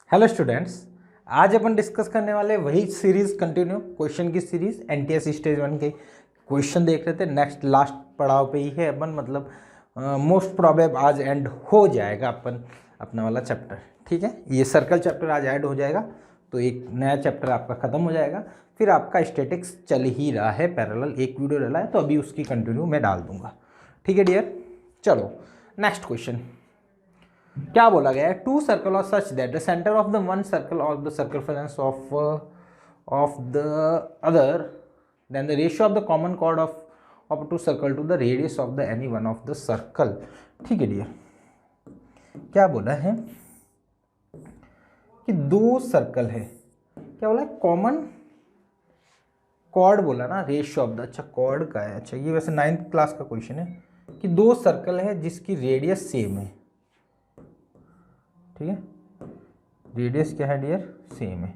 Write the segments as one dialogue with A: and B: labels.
A: Hello students, आज अपन discuss करने वाले वही सीरीज कंटिन्यू क्वेश्चन की सीरीज एनटीएस स्टेज 1 के क्वेश्चन देख रहे थे। नेक्स्ट लास्ट पड़ाव पे ही है अपन, मतलब मोस्ट प्रोबेब आज एंड हो जाएगा अपन अपना वाला चैप्टर। ठीक है, ये सर्कल चैप्टर आज ऐड हो जाएगा तो एक नया चैप्टर आपका ख़त्म हो जाएगा। फिर आपका स्टैटिक्स चल ही रहा है, पैरेलल एक वीडियो डला है तो अभी उसकी कंटिन्यू मैं डाल दूंगा। ठीक है डियर, चलो नेक्स्ट क्वेश्चन क्या बोला गया है। टू सर्कल और such that the centre of the one circle और the circumference of the other then the ratio of the common chord of two circle to the radius of the any one of the circle. ठीक है dear, क्या बोला है कि दो circle है, क्या बोला है, कॉमन कॉर्ड बोला ना, रेशियो ऑफ द, अच्छा कॉर्ड का है, अच्छा ये वैसे 9th क्लास का क्वेश्चन है कि दो सर्कल है जिसकी रेडियस सेम है। ठीक है, रेडियस क्या है डियर, सेम है,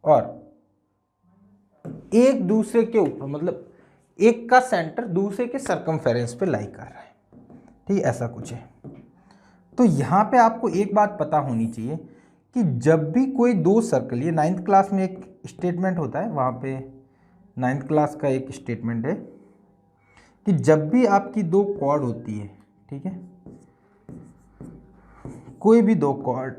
A: और एक दूसरे के ऊपर, मतलब एक का सेंटर दूसरे के सरकमफेरेंस पे लाई कर रहा है। ठीक है, ऐसा कुछ है। तो यहां पे आपको एक बात पता होनी चाहिए कि जब भी कोई दो सर्कल, ये 9th क्लास में एक स्टेटमेंट होता है, वहां पे 9th क्लास का एक स्टेटमेंट है कि जब भी आपकी दो कॉर्ड होती है, ठीक है, कोई भी दो कॉर्ड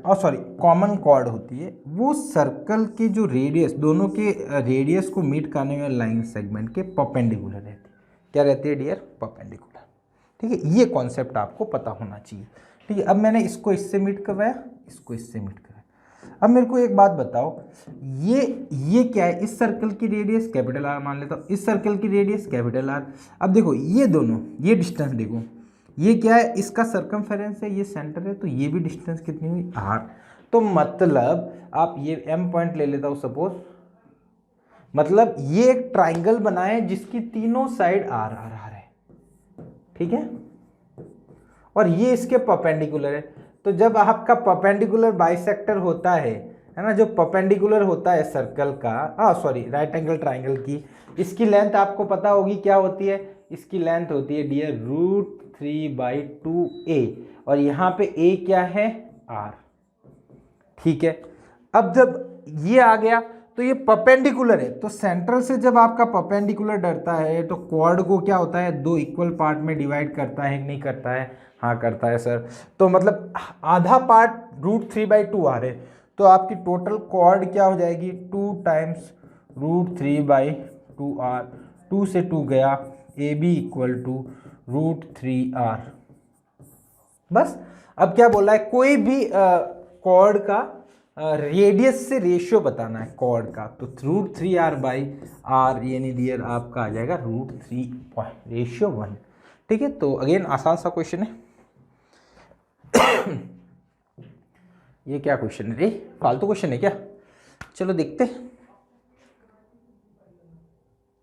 A: कॉमन कॉर्ड होती है, वो सर्कल के जो रेडियस, दोनों के रेडियस को मीट करने वाले लाइन सेगमेंट के परपेंडिकुलर रहती है। क्या रहती है डियर, परपेंडिकुलर। ठीक है, ये कॉन्सेप्ट आपको पता होना चाहिए। ठीक है, अब मैंने इसको इससे मीट करवाया, इसको इससे मीट करवाया। अब मेरे को एक बात बताओ, ये क्या है, इस सर्कल की रेडियस कैपिटल आर मान लेता हूँ, इस सर्कल की रेडियस कैपिटल आर। अब देखो ये दोनों, ये डिस्टेंस देखो, ये क्या है, इसका सर्कमफेरेंस है, ये सेंटर है, तो ये भी डिस्टेंस कितनी हुई, आर। तो मतलब आप ये एम पॉइंट ले लेता हूं सपोज, मतलब ये एक ट्राइंगल बनाए जिसकी तीनों साइड आर आर आर है। ठीक है, और ये इसके परपेंडिकुलर है। तो जब आपका परपेंडिकुलर बाइसेक्टर होता है ना, जो परपेंडिकुलर होता है सर्कल का, राइट एंगल ट्राइंगल की, इसकी लेंथ आपको पता होगी क्या होती है, इसकी लेंथ होती है डियर √3/2a, और यहाँ पे a क्या है, r। ठीक है, अब जब ये आ गया तो ये परपेंडिकुलर है, तो सेंट्रल से जब आपका परपेंडिकुलर डरता है तो क्वाड को क्या होता है, दो इक्वल पार्ट में डिवाइड करता है, नहीं करता है, हाँ करता है सर। तो मतलब आधा पार्ट √3/2 है, तो आपकी टोटल क्वाड क्या हो जाएगी, 2 टाइम्स √3/2r, 2 से 2 गया, A B equal to √3r। बस अब क्या बोला है, कोई भी कॉर्ड का रेडियस से रेशियो बताना है कॉर्ड का, तो √3r/r यानी डियर आपका आ जाएगा √3/1। ठीक है, तो अगेन आसान सा क्वेश्चन है। ये क्या क्वेश्चन है रे, फालतू क्वेश्चन है क्या, चलो देखते।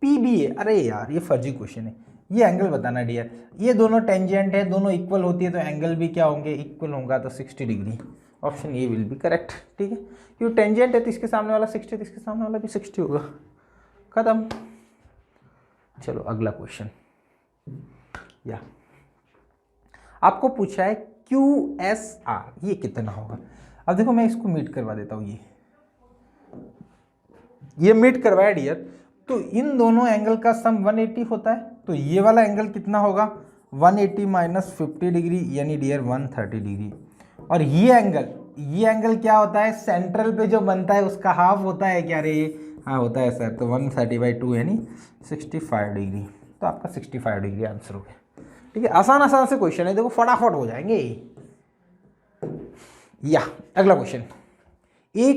A: पीबीए, अरे यार ये फर्जी क्वेश्चन है। ये एंगल बताना डियर, ये दोनों टेंजेंट है, दोनों इक्वल होती है तो एंगल भी क्या होंगे, इक्वल होगा, तो 60 degree. Option A will be correct. ठीक है, क्योंकि टेंजेंट है तो इसके सामने वाला 60 तो इसके सामने वाला भी 60 होगा, खत्म। चलो अगला क्वेश्चन, या आपको पूछा है QSR, ये कितना होगा। अब देखो मैं इसको मीट करवा देता हूँ, ये मीट करवाया डियर, तो इन दोनों एंगल का सम 180 होता है, तो ये वाला एंगल कितना होगा, 180 माइनस 50 डिग्री यानी डियर 130 डिग्री। और ये एंगल क्या होता है, सेंट्रल पे जो बनता है उसका हाफ होता है क्या रे, हाँ होता है सर, तो 130/2 यानी 65 डिग्री। तो आपका 65 डिग्री आंसर हो गया। ठीक है, आसान से क्वेश्चन है, देखो फटाफट हो जाएंगे। या अगला क्वेश्चन, ए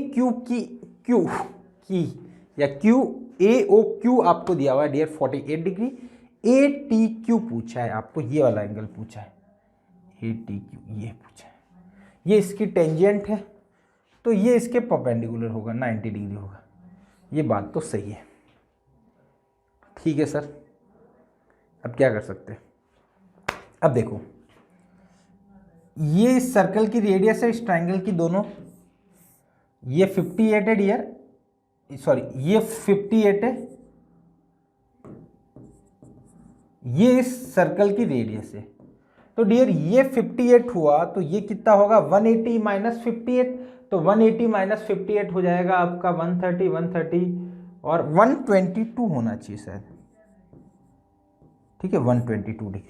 A: क्यू आपको दिया हुआ है डियर 48 डिग्री, ATQ पूछा है आपको, ये वाला एंगल पूछा है, ATQ ये पूछा है, ये इसकी टेंजेंट है तो ये इसके परपेंडिकुलर होगा, 90 डिग्री होगा। ये बात तो सही है। ठीक है सर, अब क्या कर सकते हैं, अब देखो ये इस सर्कल की रेडियस है, इस ट्राइंगल की दोनों, ये 58 है डियर, ये 58 है, ये इस सर्कल की रेडियस है, तो डियर ये 58 हुआ तो ये कितना होगा 180 माइनस 58, तो 180 माइनस 58 हो जाएगा आपका 130 और 122 होना चाहिए शायद, ठीक है 122 डिग्री।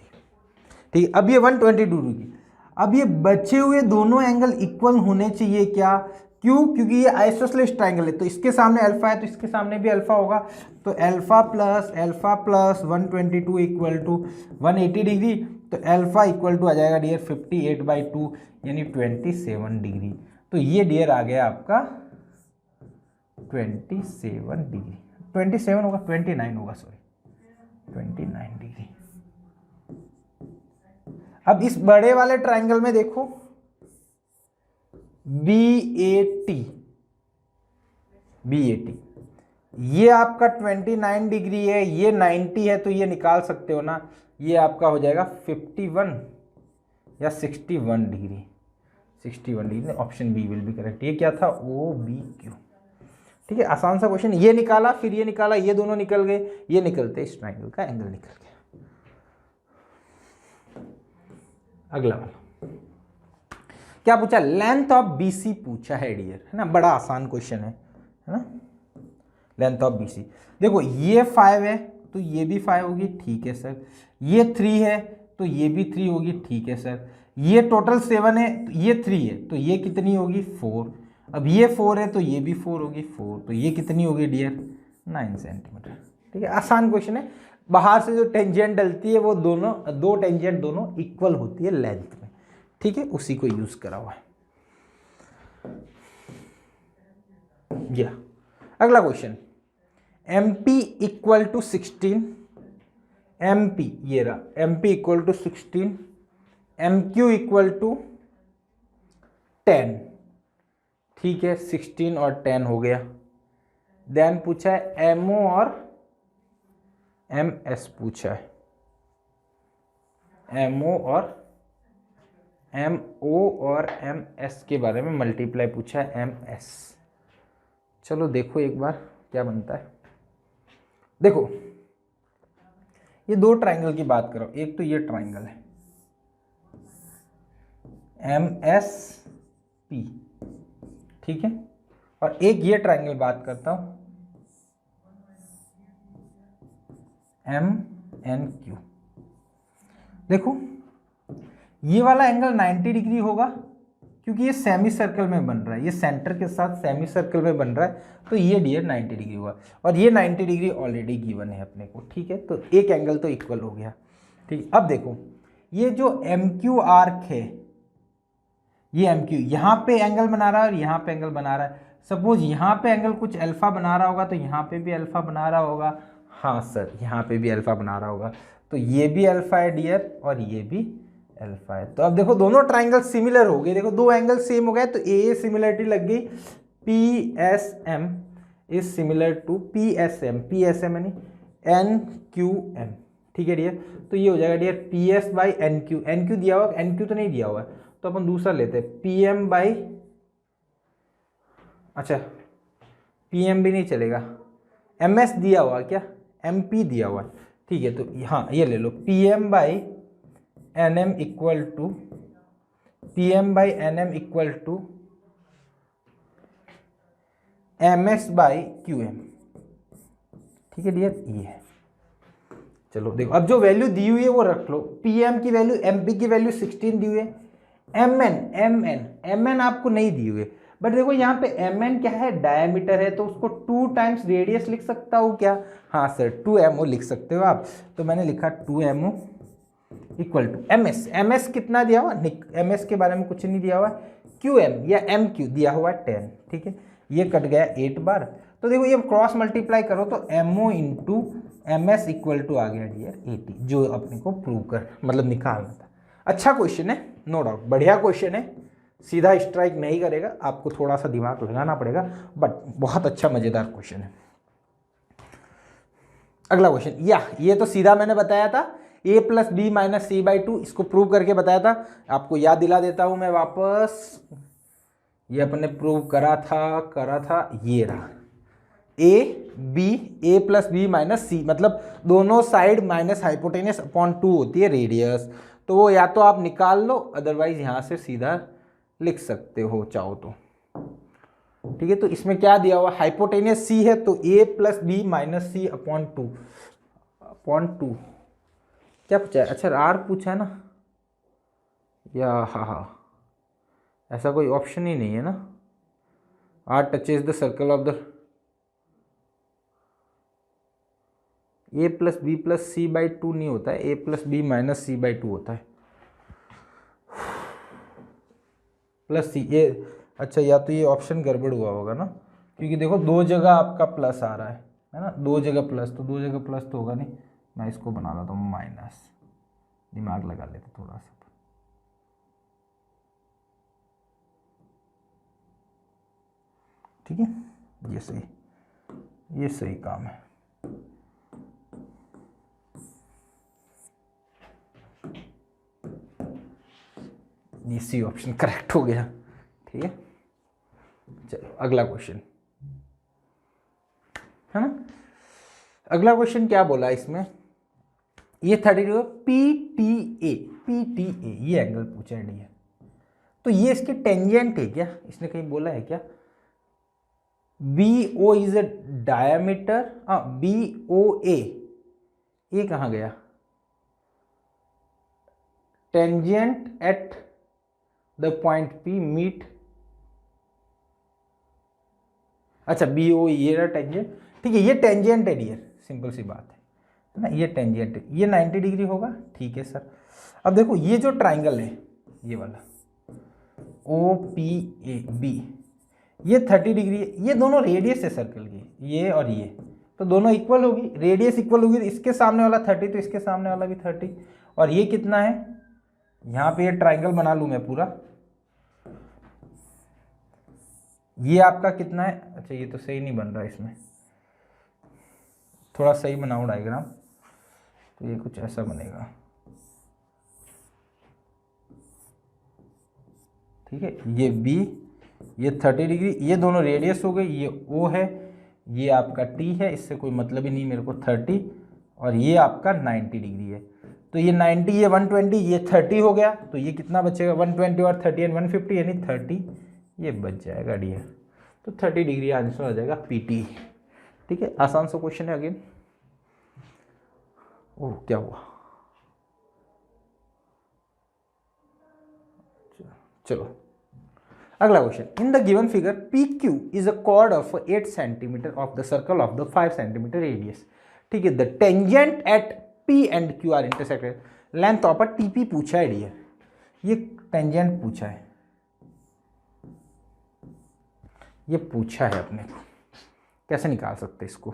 A: ठीक है, अब ये 122 डिग्री, अब ये बचे हुए दोनों एंगल इक्वल होने चाहिए क्या, क्यों, क्योंकि ये आइसोसेलेस ट्राइंगल है, तो इसके सामने अल्फा है तो इसके सामने भी अल्फा होगा, तो alpha plus 122 equal to 180 degree, तो अल्फा इक्वल टू आ जाएगा डियर 58/2 यानी 27 डिग्री। तो ये डियर आ गया आपका 27 डिग्री, 27 होगा 29 होगा सॉरी 29 डिग्री। अब इस बड़े वाले ट्राइंगल में देखो BAT ये आपका 29 डिग्री है, ये 90 है, तो ये निकाल सकते हो ना, ये आपका हो जाएगा 51 या 61 degree, 61 degree, option B will be correct. ये क्या था OBQ। ठीक है, आसान सा क्वेश्चन, ये निकाला फिर ये निकाला, ये दोनों निकल गए, ये निकलते इस ट्राइंगल का एंगल निकल गया। अगला वाला क्या पूछा, लेंथ ऑफ BC पूछा है डियर, है ना, बड़ा आसान क्वेश्चन है ना, लेंथ ऑफ BC। देखो ये 5 है तो ये भी 5 होगी, ठीक है सर, ये 3 है तो ये भी 3 होगी, ठीक है सर, ये टोटल 7 है तो ये 3 है तो ये कितनी होगी 4, अब ये 4 है तो ये भी 4 होगी 4, तो ये कितनी होगी डियर 9 सेंटीमीटर। ठीक है, आसान क्वेश्चन है, बाहर से जो टेंजेंट डलती है वो दोनों, दो टेंजेंट दोनों इक्वल होती है लेंथ में, ठीक है, उसी को यूज करा हुआ है। या अगला question, MP equal to 16, MP ये रहा, MP equal to 16, MQ equal to 10, ठीक है 16 और 10 हो गया। देन पूछा है MO और MS पूछा है, MO और MO और MS के बारे में मल्टीप्लाई पूछा है MS। चलो देखो एक बार क्या बनता है। देखो ये दो ट्राइंगल की बात करो, एक तो ये ट्राइंगल है MSP, ठीक है, और एक ये ट्राइंगल बात करता हूं MNQ। देखो ये वाला एंगल 90 डिग्री होगा क्योंकि ये सेमी सर्कल में बन रहा है, ये सेंटर के साथ सेमी सर्कल में बन रहा है, तो ये डियर 90 डिग्री होगा, और ये 90 डिग्री ऑलरेडी गिवन है अपने को, ठीक है, तो एक एंगल तो इक्वल हो गया। ठीक, अब देखो ये जो MQ आर्क है, ये MQ यहाँ पे एंगल बना रहा है और यहाँ पे एंगल बना रहा है, सपोज यहाँ पे एंगल कुछ अल्फा बना रहा होगा तो यहाँ पे भी अल्फा बना रहा होगा, हाँ सर यहाँ पे भी अल्फा बना रहा होगा, तो ये भी अल्फा है डियर और ये भी अल्फा है। तो अब देखो दोनों ट्राइंगल सिमिलर हो गए, देखो दो एंगल सेम हो गए, तो ए सिमिलरिटी लग गई, PSM is similar to PSM यानी NQM, ठीक है डियर, तो ये हो जाएगा डियर PS/NQ, NQ दिया हुआ, NQ तो नहीं दिया हुआ है तो अपन दूसरा लेते हैं PM/ अच्छा PM भी नहीं चलेगा, MS दिया हुआ क्या, MP दिया हुआ, ठीक है, तो हाँ ये ले लो PM/NM इक्वल टू MS/QM, ठीक है डियर, ये है। चलो देखो अब जो वैल्यू दी हुई है वो रख लो, PM की वैल्यू, MP की वैल्यू 16 दी हुई है, MN आपको नहीं दी हुई है, बट देखो यहाँ पे MN क्या है, डायमीटर है, तो उसको 2 टाइम्स रेडियस लिख सकता हूँ क्या, हाँ सर 2MO लिख सकते हो आप, तो मैंने लिखा 2MO इक्वल टू MS कितना दिया हुआ, MS के बारे में कुछ नहीं दिया हुआ, QM या MQ दिया हुआ 10, ठीक है, ये कट गया 8 बार, तो देखो ये क्रॉस मल्टीप्लाई करो तो MO into MS equal to आ गया डियर 80, जो अपने को प्रूव कर मतलब निकालना था। अच्छा क्वेश्चन है, नो डाउट बढ़िया क्वेश्चन है, सीधा स्ट्राइक नहीं करेगा, आपको थोड़ा सा दिमाग लगाना पड़ेगा, बट बहुत अच्छा मजेदार क्वेश्चन है। अगला क्वेश्चन, या ये तो सीधा मैंने बताया था A + B - C/2, इसको प्रूव करके बताया था, आपको याद दिला देता हूं मैं वापस, ये अपने प्रूव करा था, ये रहा A + B - C, मतलब दोनों साइड माइनस हाइपोटेनस अपॉन 2 होती है रेडियस, तो तो वो या तो आप निकाल लो, अदरवाइज यहाँ से सीधा लिख सकते हो चाहो तो। ठीक है, तो इसमें क्या दिया हुआ, हाइपोटेनियस सी है तो a plus B minus C upon two क्या पूछा है, अच्छा आर पूछा है ना, या हाँ ऐसा कोई ऑप्शन ही नहीं है ना, R touches the circle of the a plus B plus C by two नहीं होता है, a plus B minus C by two होता है, प्लस सी ये, अच्छा या तो ये ऑप्शन गड़बड़ हुआ होगा ना, क्योंकि देखो दो जगह आपका प्लस आ रहा है ना, दो जगह प्लस, तो दो जगह प्लस तो होगा नहीं, मैं इसको बना देता हूँ माइनस, दिमाग लगा लेते थोड़ा सा। ठीक है, ये सही काम है। ये सी ऑप्शन करेक्ट हो गया। ठीक है, चलो अगला क्वेश्चन है ना, अगला क्वेश्चन क्या बोला इसमें, ये 30 PTA ये एंगल पूछा है डी, तो ये इसके टेंजेंट है क्या, इसने कहीं बोला है क्या, BO is a diameter, BOA ये कहाँ गया, tangent at the point P meet, अच्छा BO ये रहा टेंजेंट, ठीक है, ये टेंजेंट है डियर, सिंपल सी बात है ना, ये टेंजेंट है, ये 90 डिग्री होगा। ठीक है सर, अब देखो ये जो ट्राइंगल है ये वाला OPAB ये 30 डिग्री है, ये दोनों रेडियस है सर्कल की, ये और ये, तो दोनों इक्वल होगी, रेडियस इक्वल होगी, इसके सामने वाला 30 तो इसके सामने वाला भी 30, और ये कितना है, यहाँ पे ये ट्राइंगल बना लूँ मैं पूरा, ये आपका कितना है, अच्छा ये तो सही नहीं बन रहा, इसमें थोड़ा सही बनाओ डायग्राम, तो ये कुछ ऐसा बनेगा। ठीक है, ये B, ये 30 डिग्री, ये दोनों रेडियस हो गई, ये O है, ये आपका T है, इससे कोई मतलब ही नहीं मेरे को 30, और ये आपका 90 डिग्री है, तो ये 90, ये 120, ये 30 हो गया, तो ये कितना बचेगा, 120 और 30 एंड 150 यानी 30, ये बच जाएगा डियर, तो 30 डिग्री आंसर आ जाएगा PT। ठीक है, आसान सा क्वेश्चन है अगेन। ओह क्या हुआ, चलो अगला question, in the given figure PQ is a chord of 8 centimetre of the circle of the 5 centimetre radius. ठीक है, the tangent at P and Q are intersected, length of a TP पूछा है dear, ये tangent पूछा है, ये पूछा है अपने को, कैसे निकाल सकते इसको,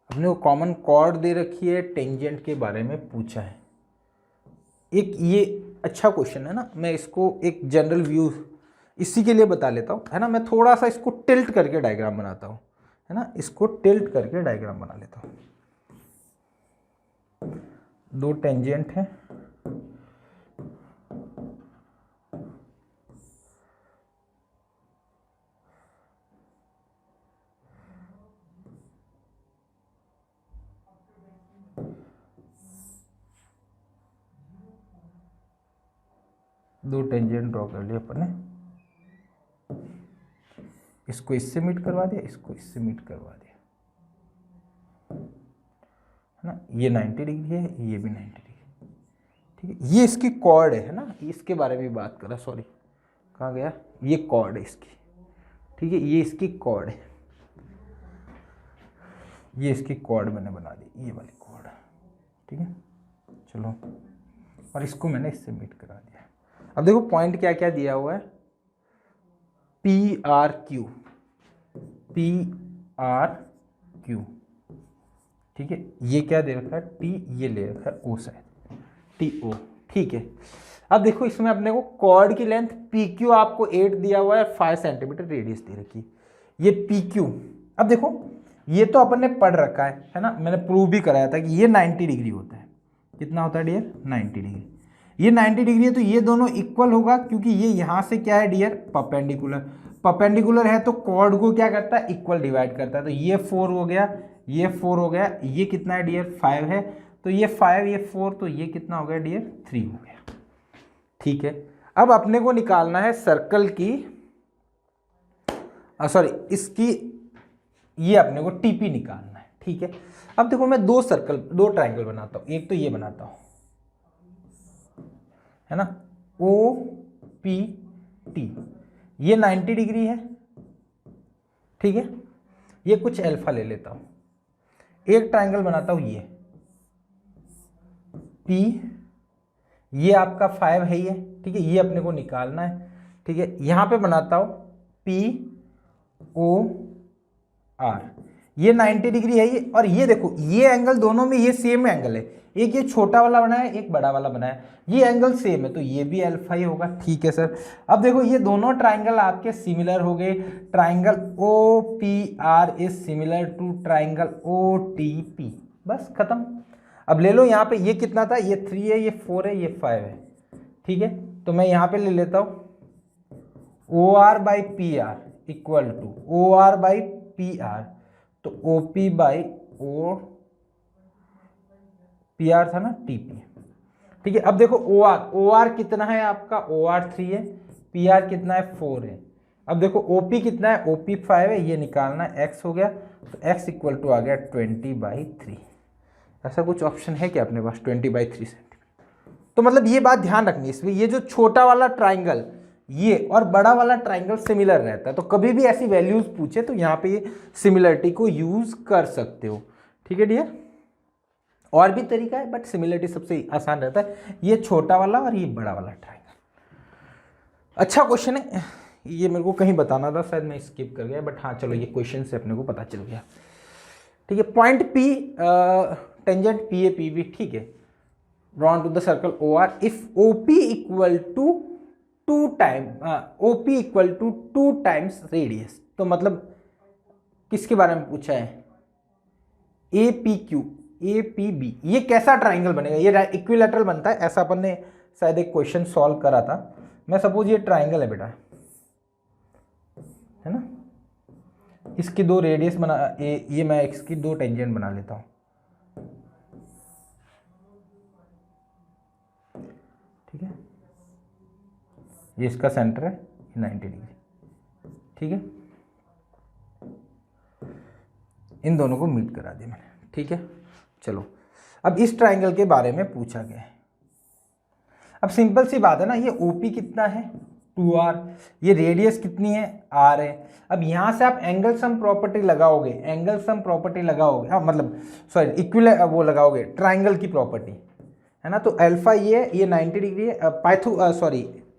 A: अपने को कॉमन कॉर्ड दे रखी है, टेंजेंट के बारे में पूछा है, एक ये अच्छा क्वेश्चन है ना, मैं इसको एक जनरल व्यू इसी के लिए बता लेता हूँ, है ना, मैं थोड़ा सा इसको टिल्ट करके डायग्राम बनाता हूँ, है ना, इसको टिल्ट करके डायग्राम बना लेता हूँ। दो टेंजेंट हैं, दो टेंजेंट ड्रॉ कर लिए अपन ने, इसको इससे मीट करवा दिया, इसको इससे मीट करवा दिया, है ना, ये 90 डिग्री है, ये भी 90 डिग्री। ठीक है, ये इसकी कॉर्ड है ना, इसके बारे में बात करा, सॉरी कहाँ गया, ये कॉर्ड है इसकी। ठीक है, ये इसकी कॉर्ड है, ये इसकी कॉर्ड मैंने बना दी, ये वाली कॉर्ड। ठीक है, चलो, और इसको मैंने इससे मीट करा दिया। अब देखो पॉइंट क्या क्या दिया हुआ है, PRQ, PRQ। ठीक है, ये क्या दे रखा है, T, ये ले रखा है O साइड, TO। ठीक है, अब देखो इसमें अपने को कॉर्ड की लेंथ PQ आपको 8 दिया हुआ है, 5 सेंटीमीटर रेडियस दे रखी, ये PQ। अब देखो ये तो अपन ने पढ़ रखा है ना, मैंने प्रूव भी कराया था कि ये 90 डिग्री होता है, कितना होता है डियर, 90 डिग्री, ये 90 डिग्री है, तो ये दोनों इक्वल होगा, क्योंकि ये यहाँ से क्या है डियर, परपेंडिकुलर, परपेंडिकुलर है तो कॉर्ड को क्या करता है, इक्वल डिवाइड करता है, तो ये 4 हो गया, ये 4 हो गया, ये कितना है डियर 5 है, तो ये 5 ये 4, तो ये कितना हो गया डियर 3 हो गया। ठीक है, अब अपने को निकालना है सर्कल की सॉरी इसकी, ये अपने को टीपी निकालना है। ठीक है, अब देखो मैं दो ट्राइंगल बनाता हूं, एक तो ये बनाता हूं, है ना, ओ पी टी, ये 90 डिग्री है। ठीक है, ये कुछ अल्फा ले लेता हूं, एक ट्राइंगल बनाता हूं ये पी, ये आपका 5 है ये। ठीक है, ये अपने को निकालना है। ठीक है, यहां पे बनाता हूं पी ओ आर, ये 90 डिग्री है ये, और ये देखो ये एंगल दोनों में ये सेम एंगल है, एक ये छोटा वाला बना है, एक बड़ा वाला बना है, ये एंगल सेम है, तो ये भी अल्फा ही होगा। ठीक है सर, अब देखो ये दोनों ट्राइंगल आपके सिमिलर हो गए, triangle O P R is similar to triangle O T P, बस खत्म। अब ले लो यहाँ पे, ये कितना था, ये 3 है, ये 4 है, ये 5 है। ठीक है, तो मैं यहाँ पे ले लेता हूँ O R by P R equal to O R by P R, तो O P by O P R था ना, टी पी। ठीक है, अब देखो ओ आर कितना है आपका, ओ आर 3 है, पी आर कितना है 4 है। अब देखो ओ पी कितना है, ओ पी 5 है, ये निकालना है, एक्स हो गया, तो एक्स इक्वल टू आ गया 20/3। ऐसा कुछ ऑप्शन है क्या अपने पास 20/3 सेंटीमीटर? तो मतलब ये बात ध्यान रखनी है इसमें, ये जो छोटा वाला ट्राइंगल ये और बड़ा वाला ट्राइंगल सिमिलर रहता है, तो कभी भी ऐसी वैल्यूज पूछे तो यहाँ पे ये सिमिलरिटी को यूज कर सकते हो। ठीक है डियर, और भी तरीका है बट सिमिलरिटी सबसे आसान रहता है, ये छोटा वाला और ये बड़ा वाला ट्राइंगल। अच्छा क्वेश्चन है ये, मेरे को कहीं बताना था, शायद मैं स्किप कर गया, बट हाँ चलो ये क्वेश्चन से अपने को पता चल गया। ठीक है, point P, tangent P A P B, ठीक है, drawn to the circle O R if O P equal to 2 times radius. तो मतलब किसके बारे में पूछा है, A P Q A P B, ये कैसा ट्राइंगल बनेगा, ये इक्विलैटरल बनता है, ऐसा अपन ने शायद एक क्वेश्चन सॉल्व करा था। मैं सपोज ये ट्राइंगल है बेटा, है ना, इसकी 2 रेडियस बना, ये मैं इसकी 2 टेंजेंट बना लेता हूं। ठीक है, ये इसका सेंटर है, 90 डिग्री। ठीक है, इन दोनों को मीट करा दिया मैंने। ठीक है, चलो अब इस ट्राइंगल के बारे में पूछा गया है। अब सिंपल सी बात है ना, ये ओपी कितना है 2r, ये रेडियस कितनी है r है। अब यहाँ से आप एंगल सम प्रॉपर्टी लगाओगे, मतलब सॉरी वो लगाओगे ट्राइंगल की प्रॉपर्टी, है ना, तो अल्फा ये 90 डिग्री है,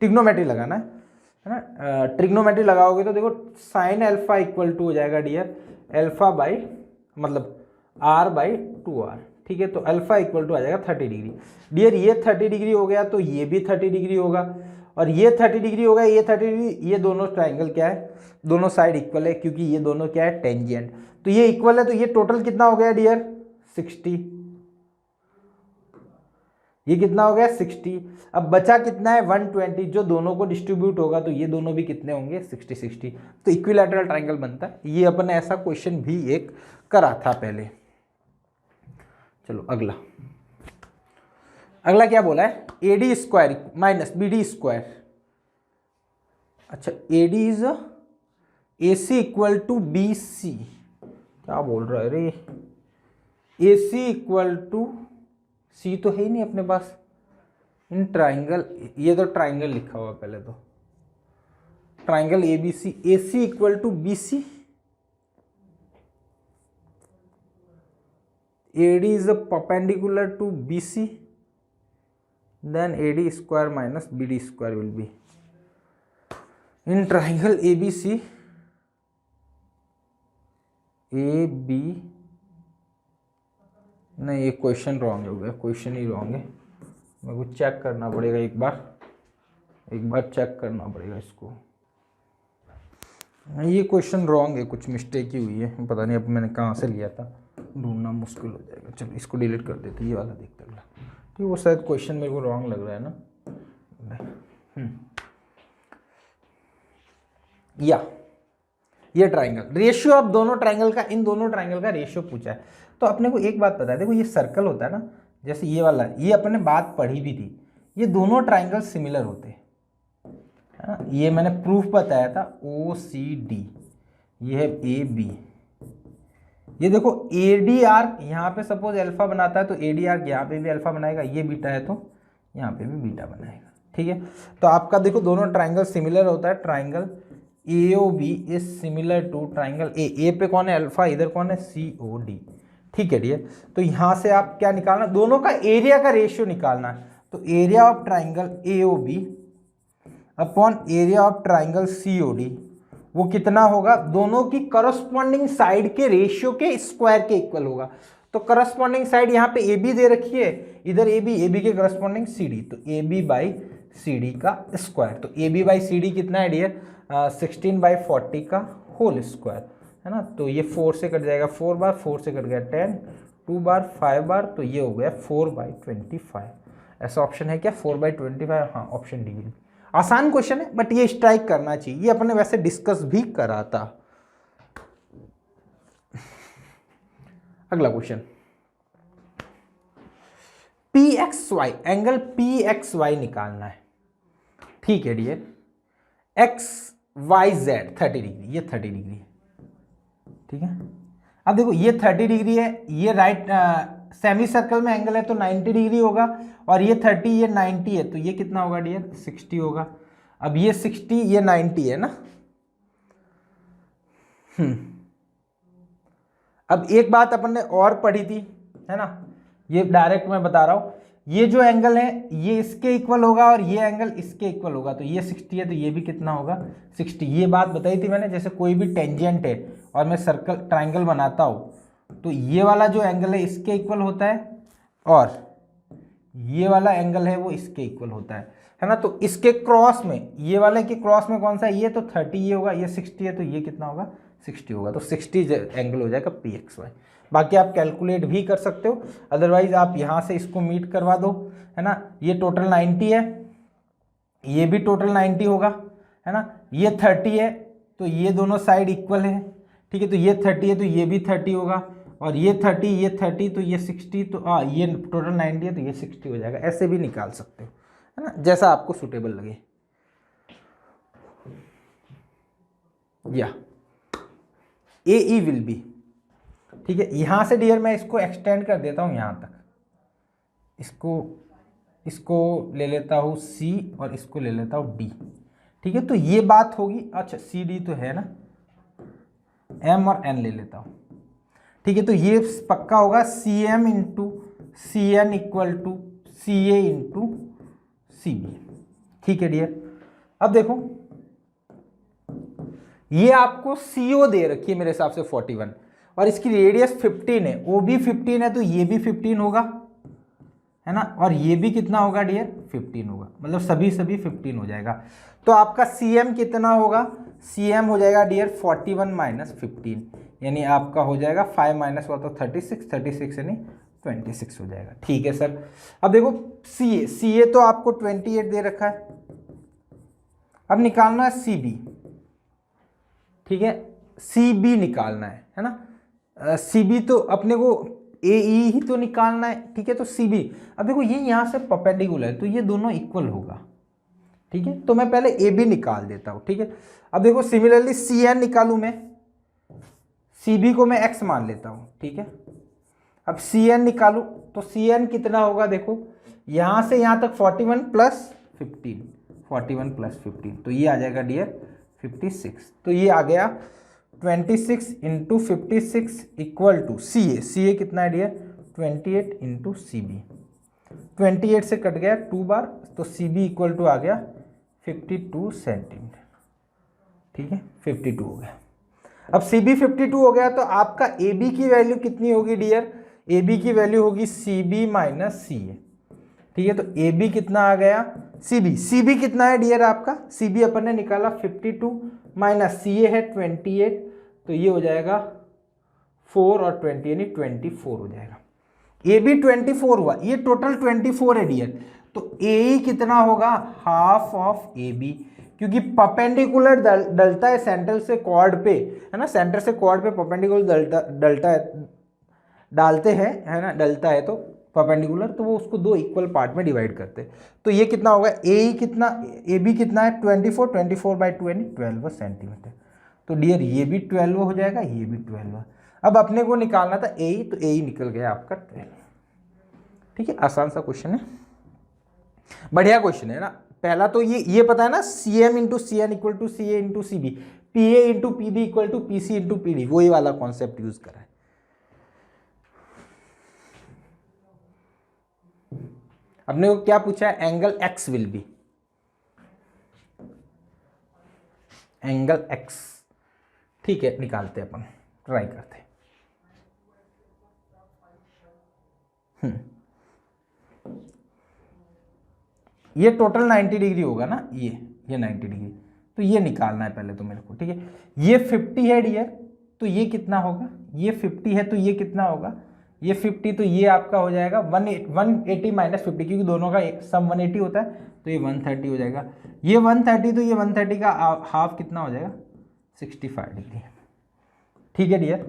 A: ट्रिग्नोमेट्री लगाना है ना, ट्रिग्नोमेट्री लगाओगे तो देखो साइन अल्फा इक्वल टू हो जाएगा डियर अल्फा बाई मतलब r बाई 2r। ठीक है, तो अल्फा इक्वल टू आ जाएगा 30 डिग्री। डियर ये 30 डिग्री हो गया, तो ये भी 30 डिग्री होगा, और ये 30 डिग्री होगा, ये 30 डिग्री, ये दोनों ट्राइंगल क्या है, दोनों साइड इक्वल है, क्योंकि ये दोनों क्या है टेंजेंट, तो ये इक्वल है, तो ये टोटल कितना हो गया डियर 60, ये कितना हो गया 60। अब बचा कितना है 120, जो दोनों को डिस्ट्रीब्यूट होगा तो ये दोनों भी कितने होंगे 60, तो इक्विलैटरल ट्राइंगल बनता है। ये अपन ने ऐसा क्वेश्चन भी एक करा था पहले। चलो अगला क्या बोला है, AD square minus BD square. अच्छा, AD is AC equal to BC, क्या बोल रहा है रे, AC इक्वल टू C तो है ही नहीं अपने पास इन ट्राइंगल, ये तो ट्राइंगल लिखा हुआ पहले, तो triangle ABC, AC equal to BC, AD is perpendicular to BC, then AD square minus BD square will be in triangle ABC, AB, नहीं ये क्वेश्चन रॉन्ग हो गया, क्वेश्चन ही रॉन्ग है, मेरे को चेक करना पड़ेगा एक बार चेक करना पड़ेगा इसको, ये क्वेश्चन रॉन्ग है, कुछ मिस्टेक ही हुई है, पता नहीं अब मैंने कहाँ से लिया था, ढूंढना मुश्किल हो जाएगा। चलो इसको डिलीट कर देते, ये वाला देखते अगला, ठीक, वो शायद क्वेश्चन मेरे को रॉन्ग लग रहा है ना। या ये ट्राइंगल रेशियो, अब दोनों ट्राइंगल का, इन दोनों ट्राइंगल का रेशियो पूछा है। तो अपने को एक बात पता है, देखो ये सर्कल होता है ना, जैसे ये वाला, ये अपने बात पढ़ी भी थी, ये दोनों ट्राइंगल सिमिलर होते हैं, है ना। ये मैंने प्रूफ बताया था, OCD, ये है AB, ये देखो AD आर्क यहाँ पे सपोज अल्फा बनाता है तो AD आर्क यहाँ पे भी अल्फा बनाएगा, ये बीटा है तो यहाँ पे भी बीटा बनाएगा, ठीक है। तो आपका देखो दोनों ट्राइंगल सिमिलर होता है, triangle AOB is similar to triangle A पे कौन है अल्फा, इधर कौन है COD, ठीक है डियर। तो यहाँ से आप क्या निकालना, दोनों का एरिया का रेशियो निकालना है। तो area of triangle AOB upon area of triangle COD, वो कितना होगा, दोनों की करस्पॉन्डिंग साइड के रेशियो के स्क्वायर के इक्वल होगा। तो करस्पॉन्डिंग साइड यहाँ पे AB दे रखी है, इधर AB के करस्पॉन्डिंग CD, तो AB/CD का स्क्वायर। तो AB/CD कितना है डियर, 16/40 का होल स्क्वायर, है ना। तो ये 4 से कट जाएगा, 4 बार, 4 से कट गया 10, 2 बार 5 बार, तो ये हो गया 4/25। ऐसा ऑप्शन है क्या 4/25? हाँ, ऑप्शन डी। आसान क्वेश्चन है बट ये स्ट्राइक करना चाहिए, ये अपने वैसे डिस्कस भी करा था। अगला क्वेश्चन, PXY, एंगल PXY निकालना है, ठीक है डियर। XYZ 30 डिग्री, ये 30 डिग्री है, ठीक है। अब देखो ये 30 डिग्री है, ये राइट सेमी सर्कल में एंगल है तो 90 डिग्री होगा, और ये 30 ये 90 है, तो ये कितना होगा डियर, 60 होगा। अब ये 60 ये 90 है ना। अब एक बात अपन ने और पढ़ी थी, है ना, ये डायरेक्ट मैं बता रहा हूं, ये जो एंगल है ये इसके इक्वल होगा और ये एंगल इसके इक्वल होगा, तो ये 60 है तो ये भी कितना होगा 60। ये बात बताई थी मैंने, जैसे कोई भी टेंजेंट है और मैं सर्कल ट्राइंगल बनाता हूँ तो ये वाला जो एंगल है इसके इक्वल होता है और ये वाला एंगल है वो इसके इक्वल होता है ना। तो इसके क्रॉस में, ये वाले के क्रॉस में कौन सा है, ये तो 30 ये होगा, ये 60 है तो ये कितना होगा 60 होगा, तो 60 एंगल हो जाएगा PXY। बाकी आप कैलकुलेट भी कर सकते हो, अदरवाइज आप यहाँ से इसको मीट करवा दो, है ना। ये टोटल 90 है, ये भी टोटल 90 होगा, है ना। ये 30 है तो ये दोनों साइड इक्वल है, ठीक है। तो ये 30 है तो ये भी 30 होगा, और ये 30 तो ये 60, तो ये टोटल 90 है तो ये 60 हो जाएगा। ऐसे भी निकाल सकते हो, है ना, जैसा आपको सुटेबल लगे। या AE विल बी, ठीक है। यहां से डियर मैं इसको एक्सटेंड कर देता हूं यहां तक, इसको ले लेता हूं C और इसको ले लेता हूं D, ठीक है। तो ये बात होगी, अच्छा CD तो है ना, M और N ले लेता हूं, ठीक है। तो ये पक्का होगा CM into CN equal to CA into CB, ठीक है डियर। अब देखो ये आपको CO दे रखी है मेरे हिसाब से 41, और इसकी रेडियस 15 है, OB 15 है तो ये भी 15 होगा, है ना, और ये भी कितना होगा डियर 15 होगा, मतलब सभी 15 हो जाएगा। तो आपका CM कितना होगा, CM हो जाएगा डियर 41 माइनस 15, यानी आपका हो जाएगा 5 माइनस हुआ तो 36 यानी 26 हो जाएगा, ठीक है सर। अब देखो CA तो आपको 28 दे रखा है, अब निकालना है CB, ठीक है। CB निकालना है ना। CB तो अपने को AE ही तो निकालना है, ठीक है। तो CB, अब देखो ये यहाँ से परपेंडिकुलर है तो ये दोनों इक्वल होगा, ठीक है। तो मैं पहले AB निकाल देता हूँ, ठीक है। अब देखो सिमिलरली CN निकालूं मैं, CB को मैं X मान लेता हूँ, ठीक है। अब CN निकालूं तो CN कितना होगा, देखो यहाँ से यहाँ तक 41 प्लस 15, तो ये आ जाएगा डियर 56। तो ये आ गया 26 इंटू 56 इक्वल टू CA कितना है डियर 28 इंटू CB, 28 से कट गया 2 बार तो CB इक्वल टू आ गया 52 सेंटीमीटर, ठीक है। 52 हो गया। अब CB 52 हो गया तो आपका AB की वैल्यू कितनी होगी डियर, AB की वैल्यू होगी CB माइनस CA, ठीक है। तो AB कितना आ गया, CB कितना है डियर आपका, CB अपन ने निकाला 52 माइनस CA है 28, तो ये हो जाएगा 4 और 20 यानी 24 हो जाएगा। AB 24 हुआ, ये टोटल 24 है डियर, तो AE कितना होगा हाफ ऑफ AB, क्योंकि परपेंडिकुलर डलता है सेंटर से कॉर्ड पे, है ना, सेंटर से कॉर्ड पे परपेंडिकुलर डलता है, डालते हैं, है ना, डलता है तो परपेंडिकुलर, तो वो उसको दो इक्वल पार्ट में डिवाइड करते हैं। तो ये कितना होगा, ए कितना, ए बी कितना है 24, 24/2 यानी 12 सेंटीमीटर। तो डियर ये भी 12 हो जाएगा, ये भी 12। अब अपने को निकालना था ए, तो ए निकल गया आपका 12। ठीक है, आसान सा क्वेश्चन है, बढ़िया क्वेश्चन है ना। पहला तो ये पता है ना, C M into C N equal to C A into C B, P A into P B equal to P C into P D, वही वाला कॉन्सेप्ट यूज करा है। अपने को क्या पूछा है, angle x will be, angle x. ठीक है, निकालते हैं अपन, ट्राई करते हैं। ये टोटल 90 डिग्री होगा ना, ये 90 डिग्री, तो ये निकालना है पहले तो मेरे को। ठीक है, ये 50 है डियर, तो ये कितना होगा, ये 50 है तो ये कितना होगा, ये 50, तो ये आपका हो जाएगा 180 माइनस 50, क्योंकि दोनों का सम 180 होता है, तो ये 130 हो जाएगा। ये 130, तो ये 130 का हाफ कितना हो जाएगा, 65 डिग्री। ठीक है डियर,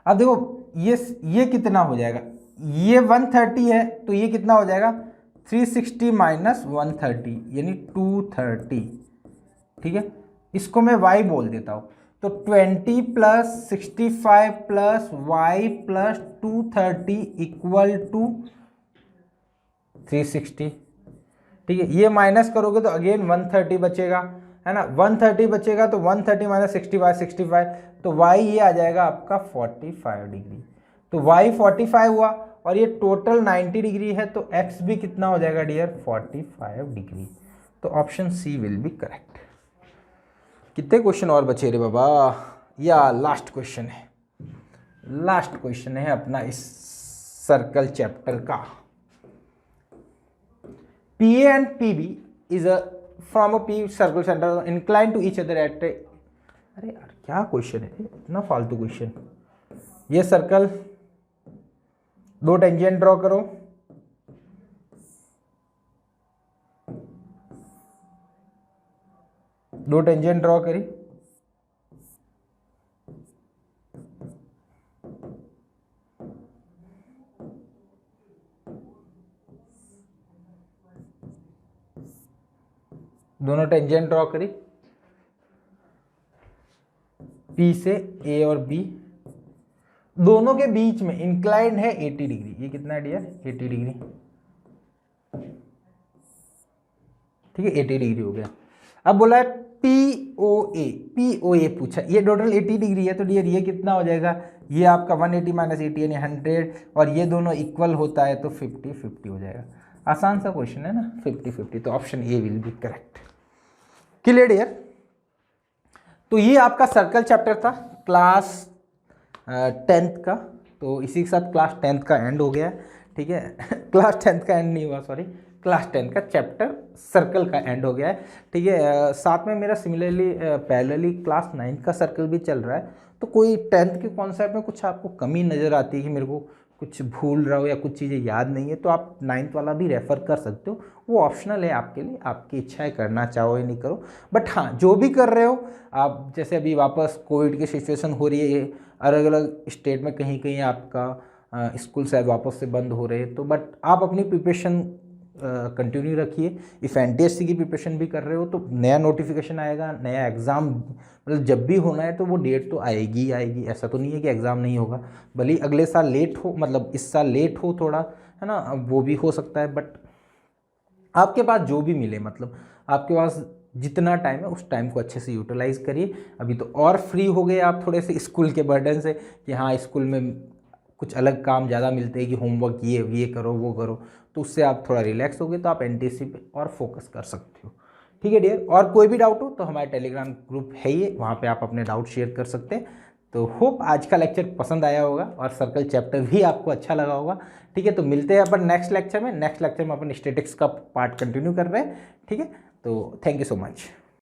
A: अब देखो ये कितना हो जाएगा, ये 130 है तो ये कितना हो जाएगा 360 माइनस 130 यानी 230। ठीक है, इसको मैं y बोल देता हूँ, तो 20 plus 65 plus y plus 230 equal to 360। ठीक है, ये माइनस करोगे तो अगेन 130 बचेगा, है ना, 130 बचेगा, तो 130 माइनस 65, तो y ये आ जाएगा आपका 45 डिग्री। तो y 45 हुआ, और ये टोटल 90 डिग्री है, तो x भी कितना हो जाएगा डियर, 45 डिग्री। तो option C will be correct. कितने क्वेश्चन और बचे रे बाबा, या लास्ट क्वेश्चन है, लास्ट क्वेश्चन है अपना इस सर्कल चैप्टर का। PA and PB is a from a P circle center inclined to each other at a, अरे यार क्या क्वेश्चन है इतना फालतू क्वेश्चन। ये सर्कल, दो टेंजेंट ड्रॉ करो, दो टेंजेंट ड्रॉ करी, दोनों टेंजेंट ड्रॉ करी, P से A और B, दोनों के बीच में इंक्लाइंड है 80 डिग्री। ये कितना है डियर, 80 डिग्री। ठीक है, 80 डिग्री हो गया। अब बोला है POA पूछा, ये टोटल 80 डिग्री है, तो डियर ये कितना हो जाएगा, ये आपका 180 माइनस 80 यानी 100, और ये दोनों इक्वल होता है तो 50-50 हो जाएगा। आसान सा क्वेश्चन है ना, 50-50, तो option A will be correct. Clear dear. तो ये आपका सर्कल चैप्टर था क्लास 10th का। तो इसी के साथ क्लास 10th का एंड हो गया। ठीक है क्लास 10th का एंड नहीं हुआ, सॉरी, क्लास 10 का चैप्टर सर्कल का एंड हो गया है। ठीक है, साथ में मेरा सिमिलरली पैरेलली क्लास 9th का सर्कल भी चल रहा है। तो कोई 10th के कॉन्सेप्ट में कुछ आपको कमी नज़र आती है कि मेरे को कुछ भूल रहा हो या कुछ चीज़ें याद नहीं है, तो आप 9th वाला भी रेफ़र कर सकते हो, वो ऑप्शनल है आपके लिए, आपकी इच्छा है करना चाहो या नहीं करो। बट हाँ, जो भी कर रहे हो आप, जैसे अभी वापस कोविड की सिचुएशन हो रही है, अलग अलग स्टेट में कहीं कहीं आपका स्कूल शायद वापस से बंद हो रहे हैं, तो बट आप अपनी प्रिपरेशन कंटिन्यू रखिए। इफ़ NTSC की प्रिपरेशन भी कर रहे हो तो नया नोटिफिकेशन आएगा, नया एग्ज़ाम, मतलब जब भी होना है तो वो डेट तो आएगी ही आएगी। ऐसा तो नहीं है कि एग्ज़ाम नहीं होगा, भले ही अगले साल लेट हो, मतलब इस साल लेट हो थोड़ा, है ना, वो भी हो सकता है। बट आपके पास जो भी मिले, मतलब आपके पास जितना टाइम है उस टाइम को अच्छे से यूटिलाइज़ करिए। अभी तो और फ्री हो गए आप थोड़े से स्कूल के बर्डन से, कि हाँ स्कूल में कुछ अलग काम ज़्यादा मिलते हैं कि होमवर्क ये करो वो करो, तो उससे आप थोड़ा रिलैक्स हो गए, तो आप NTSC पे और फोकस कर सकते हो। ठीक है डियर, और कोई भी डाउट हो तो हमारे टेलीग्राम ग्रुप है ये, वहाँ पे आप अपने डाउट शेयर कर सकते हैं। तो होप आज का लेक्चर पसंद आया होगा और सर्कल चैप्टर भी आपको अच्छा लगा होगा। ठीक है, तो मिलते हैं अपन नेक्स्ट लेक्चर में। नेक्स्ट लेक्चर में अपन स्टैटिक्स का पार्ट कंटिन्यू कर रहे हैं। ठीक है, तो थैंक यू सो मच।